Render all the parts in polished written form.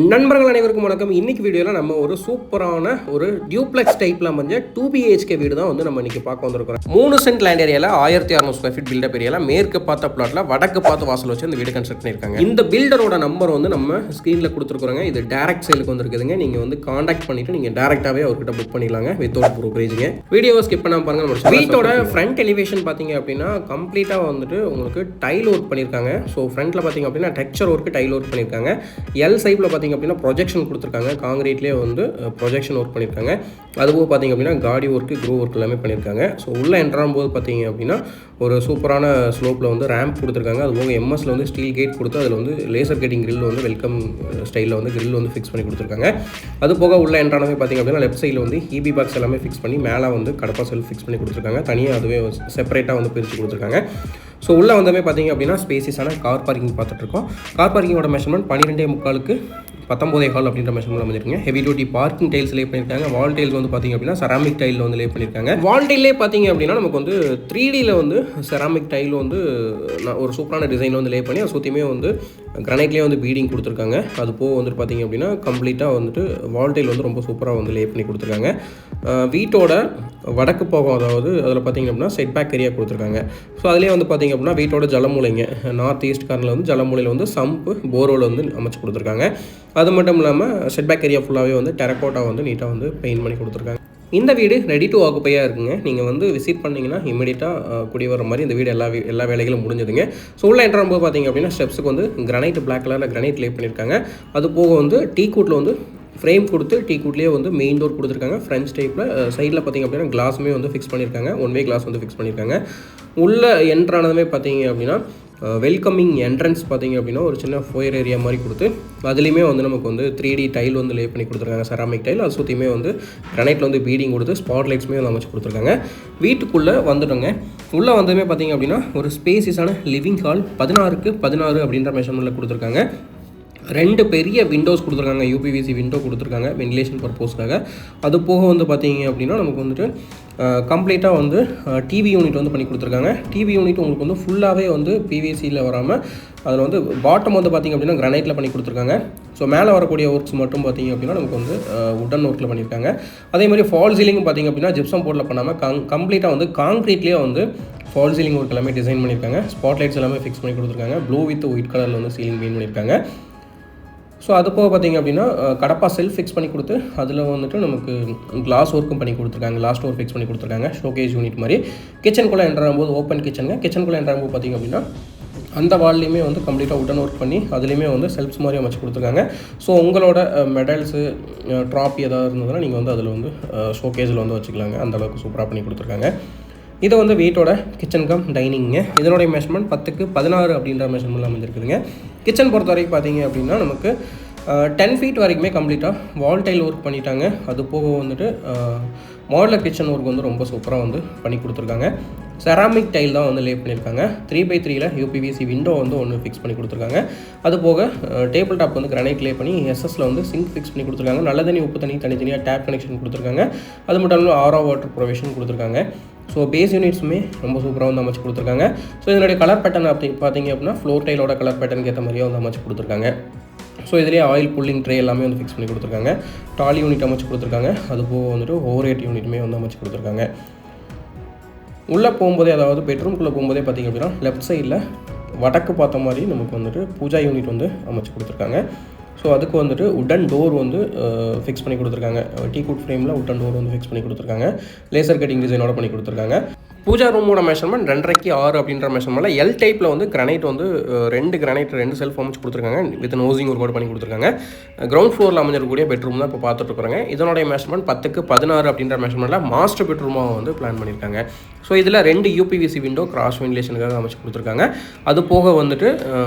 நண்பர்கள் அனைவருக்கும் வணக்கம். இன்னைக்கு வீடியோவில் நம்ம ஒரு சூப்பரான ஒரு டியூப்ளெக்ஸ் டைப்பில் அமைஞ்ச 2BHK வீடு தான் வந்து நம்ம இன்னைக்கு பார்க்க வந்திருக்கிறோம். 3 சென்ட் லேண்ட் ஏரியாவில் 1600 ஸ்கொயர் ஃபீட் பில்டப் ஏரியாவில் மேற்கு பார்த்த பிளாட்டில் வடக்கு பார்த்து வாசல் வச்சு இந்த வீடு கன்ஸ்ட்ரக்ட் பண்ணியிருக்காங்க. இந்த பில்டரோட நம்பர் வந்து நம்ம ஸ்க்ரீனில் கொடுத்துருக்குறோங்க. இது டேரக்ட் சேலுக்கு வந்துருக்குதுங்க. நீங்கள் வந்து காண்டாக்ட் பண்ணிட்டு நீங்கள் டேரெக்டாகவே அவர்கிட்ட புக் பண்ணிக்கலாங்க வித்தவுட் ப்ரோக்கரேஜுங்க. வீடியோவை ஸ்கிப் பண்ணாமல் பாருங்கள். வீட்டோட ஃப்ரண்ட் எலிவேஷன் பார்த்தீங்க அப்படின்னா கம்ப்ளீட்டாக வந்துட்டு உங்களுக்கு டைல் ஒர்க் பண்ணியிருக்காங்க. ஸோ ஃப்ரண்ட்டில் பார்த்தீங்க அப்படின்னா டெக்ஸ்சர் ஒர்க்கு டைல் ஒர்க் பண்ணியிருக்காங்க. எல் சைப்பில் பார்த்தீங்க அப்படின்னா ப்ரொஜெக்ஷன் கொடுத்துருக்காங்க. காங்கிரீட்லேயே வந்து ப்ரொஜெக்ஷன் ஒர்க் பண்ணியிருக்காங்க. அதுபோக பார்த்தீங்க அப்படின்னா காடி ஒர்க்கு க்ரூ ஒர்க் எல்லாமே பண்ணியிருக்காங்க. ஸோ உள்ளே என்ட்ராகும் போது பார்த்தீங்க அப்படின்னா ஒரு சூப்பரான ஸ்லோப்பில் வந்து ரேம்ப் கொடுத்துருக்காங்க. அதுபோக எம்எஸ்ல வந்து ஸ்டீல் கேட் கொடுத்து அதில் வந்து லேசர் கேட்டிங் கிரில் வந்து வெல்கம் ஸ்டைலில் வந்து கிரில் வந்து ஃபிக்ஸ் பண்ணி கொடுத்துருக்காங்க. அது போக உள்ள என்ட்ரானவே பார்த்தீங்க அப்படின்னா லெஃப்ட் சைடில் வந்து ஹீபி பாக்ஸ் எல்லாமே ஃபிக்ஸ் பண்ணி மேலே வந்து கடப்பா செல்ஃப் ஃபிக்ஸ் பண்ணி கொடுத்துருக்காங்க. தனியாக அதுவே செப்பரேட்டாக வந்து பிரித்து கொடுத்துருக்காங்க. ஸோ உள்ளே வந்தமே பார்த்தீங்க அப்படின்னா ஸ்பேசிஸான கார் பார்க்கிங் பார்த்துட்ருக்கோம். கார் பார்க்கிங்கோட மெஷர்மெண்ட் 12.75 19.25 அப்படின்ற மெஷர்மெண்ட் வந்துருக்குங்க. Heavy duty parking tiles lay பண்ணியிருக்காங்க. வால் டைல்ஸ் வந்து பார்த்தீங்க அப்படின்னா செராமிக் டைலில் வந்து லே பண்ணியிருக்காங்க. வால் டைல்லே பார்த்தீங்க அப்படின்னா நமக்கு வந்து 3Dயில் வந்து செராமிக் டைல் வந்து ஒரு சூப்பரான டிசைன் வந்து லே பண்ணி அது சுற்றியுமே வந்து கிரானைட்லேயே வந்து பீடிங் கொடுத்துருக்காங்க. அது போக வந்துட்டு பார்த்தீங்க அப்படின்னா கம்ப்ளீட்டாக வந்துட்டு வால் டைல் வந்து ரொம்ப சூப்பராக வந்து லே பண்ணி கொடுத்துருக்காங்க. வீட்டோட வடக்கு போகம், அதாவது அதில் பார்த்தீங்க அப்படின்னா செட் பேக் ஏரியா கொடுத்துருக்காங்க. ஸோ அதிலே வந்து பார்த்தீங்க அப்படின்னா வீட்டோட ஜலமூலைங்க நார்த் ஈஸ்ட் கார்னரில் வந்து ஜலமூலையில் வந்து சம்பு போரோவில் வந்து அமைச்சு கொடுத்துருக்காங்க. அது மட்டும் இல்லாமல் செட் பேக் ஏரியா ஃபுல்லாகவே வந்து டெரக்கோட்டா வந்து நீட்டாக வந்து பெயிண்ட் பண்ணி கொடுத்துருக்காங்க. இந்த வீடு ரெடி டு ஆக்குப்பையாக இருக்குங்க. நீங்கள் வந்து விசிட் பண்ணிங்கன்னா இமீடியட்டாக குடி வர மாதிரி இந்த வீடு எல்லா வேலைகளும் முடிஞ்சதுங்க. ஸோ உள்ள என்ட்ராகும் போது பார்த்தீங்க அப்படின்னா ஸ்டெப்ஸுக்கு வந்து கிரானைட் பிளாக் கலரில் கிரானைட் லே பண்ணியிருக்காங்க. அது போக வந்து டீ கூட்டில் வந்து ஃப்ரேம் கொடுத்து டீ கூட்லேயே வந்து மெயின் டோர் கொடுத்துருக்காங்க. ஃப்ரெஞ்ச் டைப்பில் சைடில் பார்த்திங்க அப்படின்னா கிளாஸுமே வந்து ஃபிக்ஸ் பண்ணியிருக்காங்க. ஒன் வே கிளாஸ் வந்து ஃபிக்ஸ் பண்ணியிருக்காங்க. உள்ளே என்ட்ரானதுமே பார்த்தீங்க அப்படின்னா வெல்கமிங் என்ட்ரன்ஸ் பார்த்தீங்க அப்படின்னா ஒரு சின்ன ஃபோயர் ஏரியா மாதிரி கொடுத்து அதுலேயுமே வந்து நமக்கு வந்து 3D டைல் வந்து லே பண்ணி கொடுத்துருக்காங்க. செராமிக் டைல் அது சுற்றியுமே வந்து கிரானைட்டில் வந்து பீடிங் கொடுத்து ஸ்பாட் லைட்ஸுமே வந்து அமைச்சு கொடுத்துருக்காங்க. வீட்டுக்குள்ளே வந்துட்டோங்க. உள்ளே வந்ததுமே பார்த்தீங்க அப்படின்னா ஒரு ஸ்பேசிஸான லிவிங் ஹால் 16x16 அப்படின்ற மெஷர்மெண்ட்டில் கொடுத்துருக்காங்க. 2 பெரிய விண்டோஸ் கொடுத்துருக்காங்க. யூபிவிசி விண்டோ கொடுத்துருக்காங்க வென்டிலேஷன் பர்பஸ்க்காக. அது போக வந்து பார்த்தீங்க அப்படின்னா நமக்கு வந்துட்டு கம்ப்ளீட்டாக வந்து டிவி யூனிட் வந்து பண்ணி கொடுத்துருக்காங்க. டிவி யூனிட் உங்களுக்கு வந்து ஃபுல்லாகவே வந்து பிவிசியில் வராமல் அதில் வந்து பாட்டம் வந்து பார்த்திங்க அப்படின்னா கிரானைட்டில் பண்ணி கொடுத்துருக்காங்க. ஸோ மேலே வரக்கூடிய ஒர்க்ஸ் மட்டும் பார்த்திங்க அப்படின்னா நமக்கு வந்து உடன் ஒர்க்கில் பண்ணியிருக்காங்க. அதே மாதிரி ஃபால் சீலிங் பார்த்திங்க அப்படின்னா ஜிப்சம் போர்டில் பண்ணாமல் கம்ப்ளீட்டாக வந்து காங்க்ரீட்லேயே வந்து ஃபால் சீலிங் ஒர்க் எல்லாமே டிசைன் பண்ணியிருக்காங்க. ஸ்பாட் லைட்ஸ் எல்லாமே ஃபிக்ஸ் பண்ணி கொடுத்துருக்காங்க. ப்ளூ வித் ஒயிட் கலரில் வந்து சீலிங் பெயிண்ட் பண்ணியிருக்காங்க. ஸோ அது போக பார்த்திங்க அப்படின்னா கடப்பா செல்ஃப் ஃபிக்ஸ் பண்ணி கொடுத்து அதில் வந்துட்டு நமக்கு கிளாஸ் ஒர்க்கும் பண்ணி கொடுத்துருக்காங்க. கிளாஸ் டோர் ஃபிக்ஸ் பண்ணி கொடுத்துருக்காங்க. ஷோகேஸ் யூனிட் மாதிரி. கிச்சனுக்குள்ளே என்ட்ராகும் போது ஓப்பன் கிச்சனுங்க. கிச்சனுக்குள்ளே என்ட்ராகும் போது பார்த்திங்க அப்படின்னா அந்த வால்லையுமே வந்து கம்ப்ளீட்டாக உடன் ஒர்க் பண்ணி அதுலேயுமே வந்து செல்ஃப்ஸ் மாதிரி அமைச்சு கொடுத்துருக்காங்க. ஸோ உங்களோட மெடல்ஸு ட்ராஃபி ஏதாவது இருந்ததுன்னா நீங்கள் வந்து அதில் வந்து ஷோகேஸில் வந்து வச்சுக்கலாங்க. அந்தளவுக்கு சூப்பராக பண்ணி கொடுத்துருக்காங்க. இது வந்து வீட்டோட கிச்சன் கம் டைனிங்க. இதனுடைய மெஷர்மெண்ட் 10x16 அப்படின்ற மெஷர்மெண்ட்டில் அமைஞ்சிருக்குதுங்க. கிச்சன் பொறுத்த வரைக்கும் பார்த்தீங்க அப்படின்னா நமக்கு 10 feet வரைக்குமே கம்ப்ளீட்டாக வால் டைல் ஒர்க் பண்ணிட்டாங்க. அது போக வந்துட்டு மாடலர் கிச்சன் ஒர்க் வந்து ரொம்ப சூப்பராக வந்து பண்ணி கொடுத்துருக்காங்க. செராமிக் டைல் தான் வந்து லே பண்ணியிருக்காங்க. 3x3ல் யூபிவிசி விண்டோ வந்து ஒன்று ஃபிக்ஸ் பண்ணி கொடுத்துருக்காங்க. அது போக டேபிள் டாப் வந்து கிரானைட் லே பண்ணி எஸ்எஸ்ல வந்து சிங்க் ஃபிக்ஸ் பண்ணி கொடுத்துருக்காங்க. நல்ல தண்ணி உப்பு தண்ணி தனித்தனியாக டேப் கனெக்ஷன் கொடுத்துருக்காங்க. அது மட்டும் இல்லாமல் ஆரோ வாட்டர் ப்ரொவிஷன் கொடுத்துருக்காங்க. ஸோ பேஸ் யூனிட்ஸுமே ரொம்ப சூப்பராக வந்து அமைச்சு கொடுத்துருக்காங்க. ஸோ இதனுடைய கலர் பேட்டர்ன் பார்த்தீங்க அப்படின்னா ஃப்ளோர் டைலோட கலர் பேட்டர்னுக்கு ஏற்ற மாதிரியே வந்து அமைச்சு கொடுத்துருக்காங்க. ஸோ இதிலே ஆயில் புல்லிங் ட்ரே எல்லாமே வந்து ஃபிக்ஸ் பண்ணி கொடுத்துருக்காங்க. டாலி யூனிட் அமைச்சு கொடுத்துருக்காங்க. அதுபோக வந்துட்டு ஓவரேட் யூனிட்டுமே வந்து அமைச்சு கொடுத்துருக்காங்க. உள்ளே போகும்போதே, அதாவது பெட்ரூம்குள்ளே போகும்போதே பார்த்திங்க அப்படின்னா லெஃப்ட் சைடில் வடக்கு பார்த்த மாதிரி நமக்கு வந்துட்டு பூஜா யூனிட் வந்து அமைச்சு கொடுத்துருக்காங்க. ஸோ அதுக்கு வந்துட்டு உடன் டோர் வந்து ஃபிக்ஸ் பண்ணி கொடுத்துருக்காங்க. டீ குட் ஃப்ரேமில் உடன் டோர் வந்து ஃபிக்ஸ் பண்ணி கொடுத்துருக்காங்க. லேசர் கட்டிங் டிசைனோட பண்ணி கொடுத்துருக்காங்க. பூஜா ரூமோட மெஷர்மெண்ட் 2.5x6 அப்படின்ற மெஷர்மெண்ட்டில் எல் டைப்பில் வந்து கிரானைட் வந்து 2 செல்ஃப் அமைச்சு கொடுத்துருக்காங்க. வித் நோசிங் ஒரு கோட் பண்ணி கொடுத்துருக்காங்க. கிரவுண்ட் ஃப்ளோரில் அமைஞ்சிருக்கக்கூடிய பெட்ரூம் தான் இப்போ பார்த்துட்ருக்குறாங்க. இதனுடைய மெஷர்மெண்ட் 10x16 அப்படின்ற மெஷர்மெண்ட்டில் மாஸ்டர் பெட்ரூமாக வந்து பிளான் பண்ணியிருக்காங்க. ஸோ இதில் 2 யூபிவிசி விண்டோ கிராஸ் வென்டிலேஷனுக்காக அமைச்சு கொடுத்துருக்காங்க. அது போக வந்துட்டு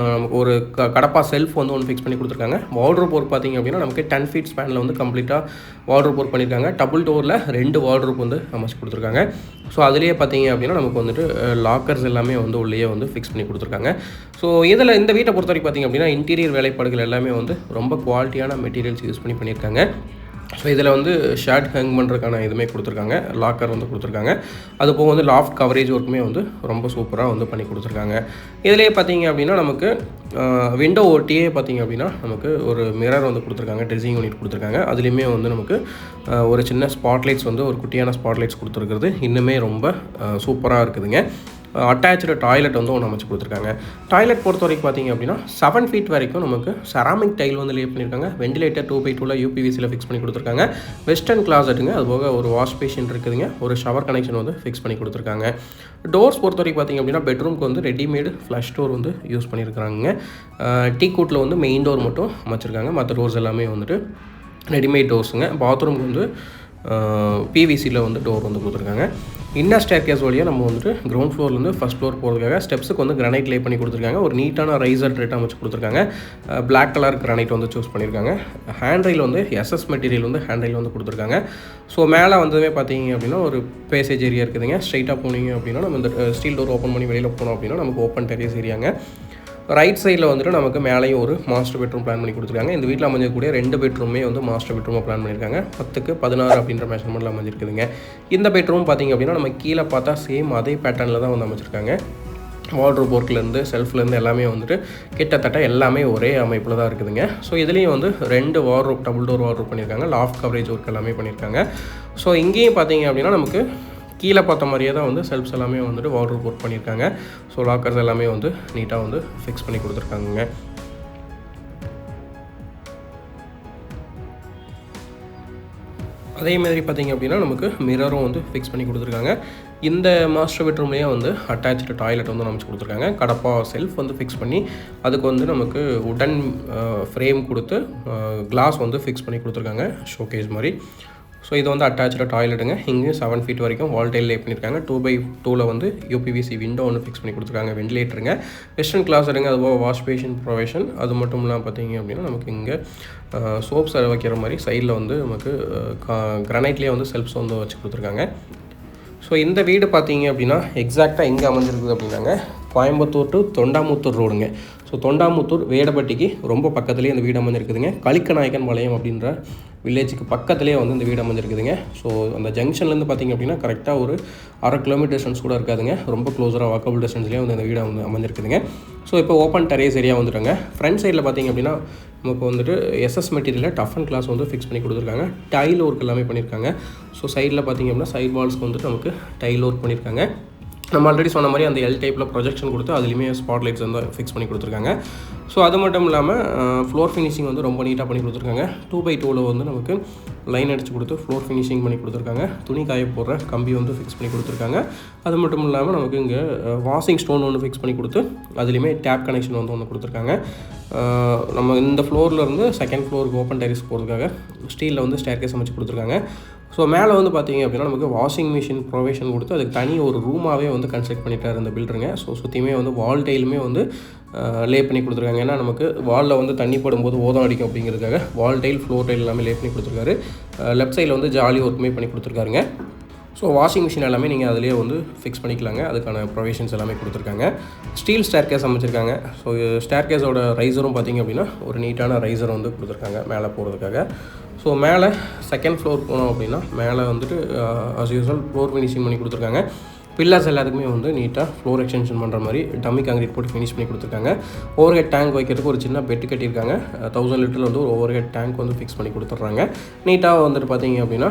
ஒரு கடப்பா செல்ஃப் வந்து ஒன்று ஃபிக்ஸ் பண்ணி கொடுத்துருக்காங்க. வார்ட்ரோப் ஒர்க் பார்த்திங்க அப்படின்னா நமக்கு 10 feet ஸ்பேனில் வந்து கம்ப்ளீட்டாக வார்ட்ரோப் ஒர்க் பண்ணியிருக்காங்க. டபுள் டோரில் 2 வார்ட்ரோப் வந்து அமைச்சு கொடுத்துருக்காங்க. ஸோ அதிலேயே பார்த்திங்க அப்படின்னா நமக்கு வந்துட்டு லாக்கர்ஸ் எல்லாமே வந்து உள்ளே வந்து ஃபிக்ஸ் பண்ணி கொடுத்துருக்காங்க. ஸோ இதில் இந்த வீட்டை பொறுத்த வரைக்கும் பார்த்திங்க அப்படின்னா இன்டீரியர் வேலைப்பாடுகள் எல்லாமே வந்து ரொம்ப குவாலிட்டியான மெட்டீரியல்ஸ் யூஸ் பண்ணியிருக்காங்க. ஸோ இதில் வந்து ஷர்ட் ஹேங் பண்ணுறதுக்கான இதுவுமே கொடுத்துருக்காங்க, லாக்கர் வந்து கொடுத்துருக்காங்க. அது போக வந்து லாஃப்ட் கவரேஜ் ஒர்க்குமே வந்து ரொம்ப சூப்பராக வந்து பண்ணி கொடுத்துருக்காங்க. இதிலே பார்த்தீங்க அப்படின்னா நமக்கு விண்டோ ஓட்டியே பார்த்தீங்க அப்படின்னா நமக்கு ஒரு மிரர் வந்து கொடுத்துருக்காங்க, ட்ரெஸ்ஸிங் யூனிட் கொடுத்துருக்காங்க. அதுலேயுமே வந்து நமக்கு ஒரு சின்ன ஸ்பாட்லைட்ஸ் வந்து ஒரு குட்டியான ஸ்பாட்லைட்ஸ் கொடுத்துருக்குறது இன்னுமே ரொம்ப சூப்பராக இருக்குதுங்க. அட்டாச்சு டாய்லெட் வந்து ஒன்று அமைச்சு கொடுத்துருக்காங்க. டாய்லெட் பொறுத்த வரைக்கும் பார்த்தீங்க அப்படின்னா 7 ஃபீட் வரைக்கும் நமக்கு செராமிக் டைல் வந்து லே பண்ணியிருக்காங்க. வெண்டிலேட்டர் 2x2 யூபிவிசியில் ஃபிக்ஸ் பண்ணி கொடுத்துருக்காங்க. வெஸ்டர்ன் கிளாசெட்டுங்க, அதுபோக ஒரு வாஷ் பேஷன் இருக்குதுங்க, ஒரு ஷவர் கனெக்ஷன் வந்து ஃபிக்ஸ் பண்ணி கொடுத்துருக்காங்க. டோர்ஸ் பொறுத்த வரைக்கும் பார்த்தீங்க அப்படின்னா பெட்ரூம்க்கு வந்து ரெடிமேடு ஃப்ளஷ் டோர் வந்து யூஸ் பண்ணியிருக்காங்க. டீ கூட்டில் வந்து மெயின் டோர் மட்டும் அமைச்சிருக்காங்க, மற்ற டோர்ஸ் எல்லாமே வந்துட்டு ரெடிமேட் டோர்ஸுங்க. பாத்ரூம்க்கு வந்து பிவிசியில் வந்து டோர் வந்து கொடுத்துருக்காங்க. இன்னர் ஸ்டேர் கேஸ் வழியாக நம்ம வந்துட்டு கிரவுண்ட் ஃப்ளோர்லேருந்து ஃபஸ்ட் ஃப்ளோர் போகிறதுக்காக ஸ்டெப்ஸுக்கு வந்து கிரானைட் லே பண்ணி கொடுத்துருக்காங்க. ஒரு நீட்டான ரைசர் ரேட் அமைச்சு கொடுத்துருக்காங்க. பிளாக் கலர் கிரானைட் வந்து சூஸ் பண்ணியிருக்காங்க. ஹேண்ட் ரயில் வந்து எஸ்எஸ் மெட்டீரியல் வந்து ஹேண்ட் ரயில் வந்து கொடுத்துருக்காங்க. ஸோ மேலே வந்ததுமே பார்த்தீங்க அப்படின்னா ஒரு பேசேஜ் ஏரியா இருக்குதுங்க. ஸ்ட்ரைட்டாக போனீங்க அப்படின்னா நம்ம இந்த ஸ்டீல் டோர் ஓப்பன் பண்ணி வெளியில் போனோம் அப்படின்னா நமக்கு ஓப்பன் டெரேஸ் ஏரியாங்க. ரைட் சைடில் வந்துட்டு நமக்கு மேலேயும் ஒரு மாஸ்டர் பெட்ரூம் பிளான் பண்ணி கொடுத்துருக்காங்க. இந்த வீட்டில் அமைஞ்சக்கூடிய 2 பெட்ரூமே வந்து மாஸ்டர் பெட்ரூமாக பிளான் பண்ணியிருக்காங்க. 10க்கு 16 அப்படின்ற மெஷர்மெண்ட்டில் அமைஞ்சிருக்குதுங்க. இந்த பெட்ரூம் பார்த்திங்க அப்படின்னா நம்ம கீழே பார்த்தா சேம் அதே பேட்டர்னில் தான் வந்து அமைச்சிருக்காங்க. வார்ட்ரோப் ஒர்க்லேருந்து செல்ஃப்லேருந்து எல்லாமே வந்துட்டு கிட்டத்தட்ட எல்லாமே ஒரே அமைப்பில் தான் இருக்குதுங்க. ஸோ இதுலேயும் வந்து 2 வார்ட்ரோப் டபுள் டோர் வார்ட்ரோப் பண்ணியிருக்காங்க. லாஃப்ட் கவரேஜ் ஒர்க் எல்லாமே பண்ணியிருக்காங்க. ஸோ இங்கேயும் பார்த்தீங்க அப்படின்னா நமக்கு கீழே பார்த்த மாதிரியே தான் வந்து செல்ஃப்ஸ் எல்லாமே வந்துட்டு வார்ட்ரோப் ஒர்க் பண்ணியிருக்காங்க. ஸோ லாக்கர்ஸ் எல்லாமே வந்து நீட்டாக வந்து ஃபிக்ஸ் பண்ணி கொடுத்துருக்காங்க. அதே மாதிரி பார்த்திங்க அப்படின்னா நமக்கு மிரரும் வந்து ஃபிக்ஸ் பண்ணி கொடுத்துருக்காங்க. இந்த மாஸ்டர் பெட்ரூம்லேயே வந்து அட்டாச்சு டாய்லெட் வந்து அமைச்சு கொடுத்துருக்காங்க. கடப்பா செல்ஃப் வந்து ஃபிக்ஸ் பண்ணி அதுக்கு வந்து நமக்கு உடன் ஃப்ரேம் கொடுத்து கிளாஸ் வந்து ஃபிக்ஸ் பண்ணி கொடுத்துருக்காங்க, ஷோகேஸ் மாதிரி. ஸோ இது வந்து அட்டாச்சு டாய்லெட்டுங்க. இங்கேயும் 7 ஃபீட் வரைக்கும் வால் டைல் லே பண்ணியிருக்காங்க. 2x2 வந்து யூபிவிசி விண்டோ ஒன்று ஃபிக்ஸ் பண்ணி கொடுத்துருக்காங்க, வெண்டிலேட்டருங்க. வெஸ்டர்ன் கிளாஸருங்க, அதுபோக வாஷ் பேஷன் ப்ரொவிஷன். அது மட்டும் இல்லாமல் பார்த்தீங்க அப்படின்னா நமக்கு இங்கே சோப்ஸ் வைக்கிற மாதிரி சைடில் வந்து நமக்கு கிரானைட்லேயே வந்து செல்ஃப்ஸ் வந்து வச்சு கொடுத்துருக்காங்க. ஸோ இந்த வீடு பார்த்தீங்க அப்படின்னா எக்ஸாக்டாக எங்கே அமைஞ்சிருக்குது அப்படின்னாங்க, கோயம்புத்தூர் டு தொண்டாமுத்தூர் ரோடுங்க. ஸோ தொண்டாமுத்தூர் வேடப்பட்டிக்கு ரொம்ப பக்கத்துலேயே இந்த வீடு அமைஞ்சிருக்குதுங்க. கலிக்கநாயக்கன் பாளையம் அப்படின்ற வில்லேஜுக்கு பக்கத்துலேயே வந்து இந்த வீடு அமைஞ்சிருக்குதுங்க. ஸோ அந்த ஜங்ஷன்லேருந்து பார்த்திங்க அப்படின்னா கரெக்டாக ஒரு 1/2 கிலோமீட்டர் டிஸ்டன்ஸ் கூட இருக்காதுங்க. ரொம்ப க்ளோஸராக வாக்கபிள் டிஸ்டன்ஸ்லேயே வந்து இந்த வீடு வந்து அமைஞ்சிருக்குதுங்க. ஸோ இப்போ ஓப்பன் டெரேஸ் ஏரியா வந்துட்டாங்க. ஃப்ரண்ட் சைடில் பார்த்திங்க அப்படின்னா நமக்கு வந்துட்டு எஸ்எஸ் மெட்டீரியலில் டஃப் அண்ட் கிளாஸ் வந்து ஃபிக்ஸ் பண்ணி கொடுத்துருக்காங்க. டைல் ஒர்க் எல்லாமே பண்ணியிருக்காங்க. ஸோ சைடில் பார்த்திங்க அப்படின்னா சைட் வால்ஸ்க்கு வந்துட்டு நமக்கு டைல் ஒர்க் பண்ணியிருக்காங்க. நம்ம ஆல்ரெடி சொன்ன மாதிரி அந்த எல் டைப்பில் ப்ரொஜெக்ஷன் கொடுத்து அதுலேயுமே ஸ்பாட் லைட்ஸ் வந்து ஃபிக்ஸ் பண்ணி கொடுத்துருக்காங்க. ஸோ அது மட்டும் இல்லாமல் ஃப்ளோர் ஃபினிஷிங் வந்து ரொம்ப நீட்டாக பண்ணி கொடுத்துருக்காங்க. 2x2 வந்து நமக்கு லைன் அடித்து கொடுத்து ஃப்ளோர் ஃபினிஷிங் பண்ணி கொடுத்துருக்காங்க. துணி காய போடுற கம்பி வந்து ஃபிக்ஸ் பண்ணி கொடுத்துருக்காங்க. அது மட்டும் இல்லாமல் நமக்கு இங்கே வாஷிங் ஸ்டோன் ஒன்று ஃபிக்ஸ் பண்ணி கொடுத்து அதுலேயுமே டேப் கனெக்ஷன் வந்து ஒன்று கொடுத்துருக்காங்க. நம்ம இந்த ஃப்ளோர்லேருந்து செகண்ட் ஃப்ளோருக்கு ஓப்பன் டெரேஸ் போகிறதுக்காக ஸ்டீலில் வந்து ஸ்டேர்கேஸ் அமைச்சு கொடுத்துருக்காங்க. ஸோ மேலே வந்து பார்த்திங்க அப்படின்னா நமக்கு வாஷிங் மிஷின் ப்ரொவிஷன் கொடுத்து அதுக்கு தனி ஒரு ரூமாகவே வந்து கன்ஸ்ட்ரக்ட் பண்ணிட்டார் இந்த பில்டருங்க. ஸோ சுற்றியுமே வந்து வால் டைலுமே வந்து லே பண்ணி கொடுத்துருக்காங்க. ஏன்னா நமக்கு வாலில் வந்து தண்ணி படும்போது ஓதம் அடிக்கும் அப்படிங்கிறதுக்காக வால் டைல், ஃப்ளோர் டைல் எல்லாமே லே பண்ணி கொடுத்துருக்காரு. லெஃப்ட் சைடில் வந்து ஜாலி ஒர்க்குமே பண்ணி கொடுத்துருக்காருங்க. ஸோ வாஷிங் மிஷின் எல்லாமே நீங்கள் அதிலே வந்து ஃபிக்ஸ் பண்ணிக்கலாங்க. அதுக்கான ப்ரொவிஷன்ஸ் எல்லாமே கொடுத்துருக்காங்க. ஸ்டீல் ஸ்டேர்கேஸ் அமைச்சிருக்காங்க. ஸோ ஸ்டேர்கேஸோட ரைசரும் பார்த்திங்க அப்படின்னா ஒரு நீட்டான ரைசர் வந்து கொடுத்துருக்காங்க மேலே போகிறதுக்காக. ஸோ மேலே செகண்ட் ஃப்ளோர் போனோம் அப்படின்னா மேலே வந்துட்டு ஆஸ் யூஸ்வல் ஃப்ளோர் ஃபினிஷிங் பண்ணி கொடுத்துருக்காங்க. பில்லர்ஸ் எல்லாத்துக்குமே வந்து நீட்டாக ஃப்ளோர் எக்ஸ்டென்ஷன் பண்ணுற மாதிரி டம்மி காங்கிரீட் போட்டு ஃபினிஷ் பண்ணி கொடுத்துருக்காங்க. ஓவர் ஹெட் டேங்க் வைக்கிறதுக்கு ஒரு சின்ன பெட்டு கட்டியிருக்காங்க. 1000 லிட்டரில் வந்து ஒரு ஓவர் ஹெட் டேங்க் வந்து ஃபிக்ஸ் பண்ணி கொடுத்துட்றாங்க. நீட்டாக வந்துட்டு பார்த்தீங்க அப்படின்னா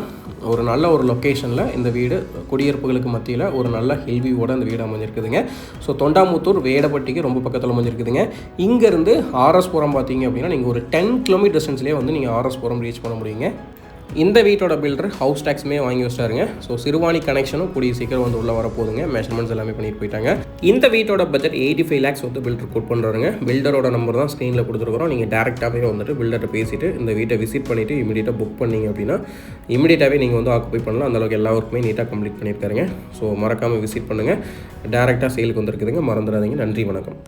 ஒரு நல்ல ஒரு லொக்கேஷனில் இந்த வீடு குடியிருப்புகளுக்கு மத்தியில் ஒரு நல்ல ஹெல்வியோட இந்த வீடு அமைஞ்சிருக்குதுங்க. ஸோ தொண்டாமுத்தூர் வேடப்பட்டிக்கு ரொம்ப பக்கத்தில் அமைஞ்சிருக்குதுங்க. இங்கேருந்து ஆர்எஸ்புரம் பார்த்தீங்க அப்படின்னா நீங்கள் ஒரு 10 கிலோமீட்டர் டிஸ்டன்ஸ்லேயே வந்து நீங்கள் ஆர்எஸ்புரம் ரீச் பண்ண முடியுங்க. இந்த வீட்டோட பில்டர் ஹவுஸ் டேக்ஸுமே வாங்கி வச்சிட்டாருங்க. ஸோ சிறுவாணி கனெக்ஷனும் கூடிய சீக்கிரம் வந்து உள்ளே வரப்போகுதுங்க. மெஷர்மெண்ட்ஸ் எல்லாமே பண்ணிட்டு போயிட்டாங்க. இந்த வீட்டோட பட்ஜெட் 85 lakhs வந்து பில்டர் கோட் பண்ணுறாருங்க. பில்டரோட நம்பர் தான் ஸ்க்ரீனில் கொடுத்துருக்குறோம். நீங்கள் டேரெக்டாகவே வந்துட்டு பில்டரை பேசிவிட்டு இந்த வீட்டை விசிட் பண்ணிவிட்டு இமீடியட்டாக புக் பண்ணிங்க அப்படின்னா இமீடியட்டாகவே நீங்கள் வந்து ஆக்குபை பண்ணலாம். அந்தளவுக்கு எல்லா ஒர்க்குமே நீட்டாக கம்ப்ளீட் பண்ணியிருக்காருங்க. ஸோ மறக்காமல் விசிட் பண்ணுங்கள். டேரெக்டாக சேலுக்கு வந்துருக்குதுங்க, மறந்துடாதீங்க. நன்றி, வணக்கம்.